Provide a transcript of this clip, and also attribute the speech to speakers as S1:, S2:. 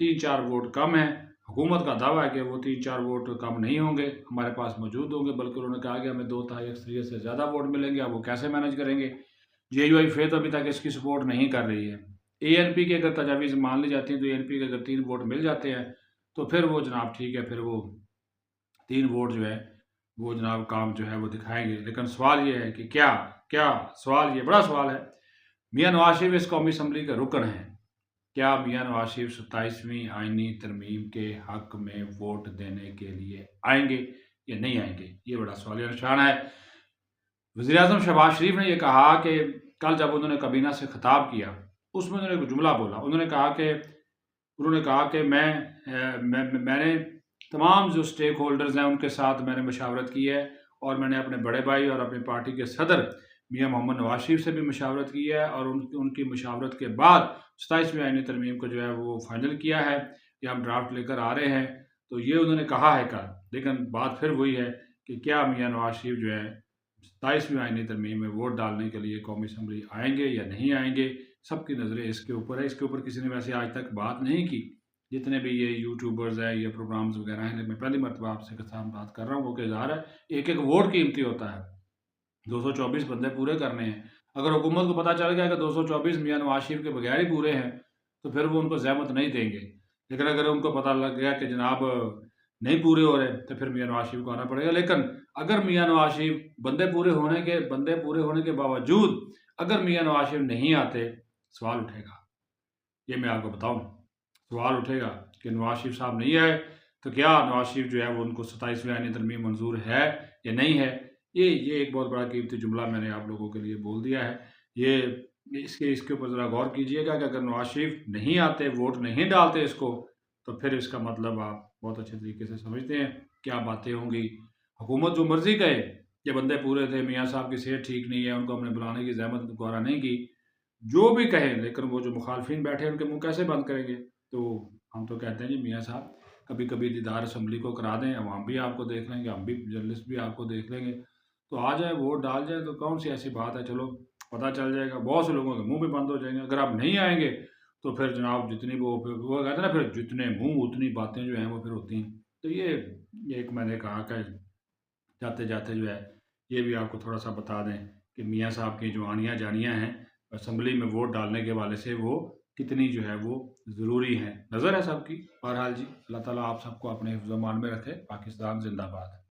S1: 3-4 vote کم ہیں۔ حکومت کا دعویٰ ہے کہ وہ 3-4 ووٹ کم نہیں ہوں گے، ہمارے پاس موجود ہوں گے، بلکہ انہوں نے کہا کہ ہمیں 2/3 اکثریت سے زیادہ ووٹ ملیں گے۔ اب وہ کیسے مینج کریں گے؟ جے یو آئی فیت ابھی تک اس کی سپورٹ نہیں کر رہی ہے۔ اے این پی کی اگر تجاویز مان لی جاتی ہیں تو اے این پی کے اگر 3 ووٹ مل جاتے ہیں تو پھر وہ جناب ٹھیک ہے، پھر وہ 3 ووٹ جو ہے وہ جناب کام جو ہے وہ دکھائیں گے۔ لیکن سوال یہ ہے کہ کیا سوال، یہ بڑا سوال ہے، میاں نواز شریف اس قومی اسمبلی کے رکن ہیں، کیا میاں نواز شریف 27ویں آئینی ترمیم کے حق میں ووٹ دینے کے لیے آئیں گے یا نہیں آئیں گے؟ یہ بڑا سوالیہ نشان ہے۔ وزیر اعظم شہباز شریف نے یہ کہا کہ کل جب انہوں نے کابینہ سے خطاب کیا اس میں انہوں نے ایک جملہ بولا، انہوں نے کہا کہ میں نے تمام جو سٹیک ہولڈرز ہیں ان کے ساتھ میں نے مشاورت کی ہے، اور میں نے اپنے بڑے بھائی اور اپنی پارٹی کے صدر میاں محمد نواز شریف سے بھی مشاورت کی ہے، اور ان کی مشاورت کے بعد 27ویں آئینی ترمیم کو جو ہے وہ فائنل کیا ہے کہ ہم ڈرافٹ لے کر آ رہے ہیں۔ تو یہ انہوں نے کہا ہے کل، لیکن بات پھر وہی ہے کہ کیا میاں نواز شریف جو ہے 27ویں آئینی ترمیم میں ووٹ ڈالنے کے لیے قومی اسمبلی آئیں گے یا نہیں آئیں گے؟ سب کی نظریں اس کے اوپر ہے۔ اس کے اوپر کسی نے ویسے آج تک بات نہیں کی، جتنے بھی یہ یوٹیوبرز ہیں، یہ پروگرامز وغیرہ ہیں، میں پہلی مرتبہ آپ سے بات کر رہا ہوں، وہ کہ ظاہر ہے ایک ووٹ قیمتی ہوتا ہے، 224 بندے پورے کرنے ہیں۔ اگر حکومت کو پتہ چل گیا کہ 224 میاں نواز شریف کے بغیر ہی پورے ہیں تو پھر وہ ان کو زحمت نہیں دیں گے، لیکن اگر ان کو پتہ لگ گیا کہ جناب نہیں پورے ہو رہے تو پھر میاں نواز شریف کو آنا پڑے گا۔ لیکن اگر میاں نواز شریف بندے پورے ہونے کے باوجود اگر میاں نواز شریف نہیں آتے، سوال اٹھے گا، یہ میں آپ کو بتاؤں، سوال اٹھے گا کہ نواز شریف صاحب نہیں آئے تو کیا نواز شریف جو ہے وہ ان کو 27ویں آئینی ترمیم منظور ہے یا نہیں ہے؟ یہ ایک بہت بڑا قیمتی جملہ میں نے آپ لوگوں کے لیے بول دیا ہے۔ اس کے اوپر ذرا غور کیجئے گا کہ اگر نواز شریف نہیں آتے، ووٹ نہیں ڈالتے اس کو، تو پھر اس کا مطلب آپ بہت اچھے طریقے سے سمجھتے ہیں کیا باتیں ہوں گی۔ حکومت جو مرضی کہے کہ بندے پورے تھے، میاں صاحب کی صحت ٹھیک نہیں ہے، ان کو ہم نے بلانے کی زحمت گوارا نہیں کی، جو بھی کہیں، لیکن وہ جو مخالفین بیٹھے ہیں ان کے منہ کیسے بند کریں گے؟ تو ہم تو کہتے ہیں جی میاں صاحب کبھی کبھی دیدار اسمبلی کو کرا دیں، عوام بھی آپ کو دیکھ لیں گے، ہم بھی جرنلسٹ بھی آپ کو دیکھ لیں گے، تو آ جائیں، ووٹ ڈال جائیں، تو کون سی ایسی بات ہے، چلو پتہ چل جائے گا، بہت سے لوگوں کے منہ بھی بند ہو جائیں گے۔ اگر آپ نہیں آئیں گے تو پھر جناب جتنی وہ کہتے ہیں نا، پھر جتنے منہ اتنی باتیں جو ہیں وہ پھر ہوتی ہیں۔ تو یہ ایک میں نے کہا کہ جاتے جاتے جو ہے یہ بھی آپ کو تھوڑا سا بتا دیں کہ میاں صاحب کی جو آنیاں جانیاں ہیں اسمبلی میں ووٹ ڈالنے کے حوالے سے وہ کتنی جو ہے وہ ضروری ہیں، نظر ہے سب کی۔ بہرحال جی، اللہ تعالیٰ آپ سب کو اپنے حفظ و امان میں رکھے۔ پاکستان زندہ باد۔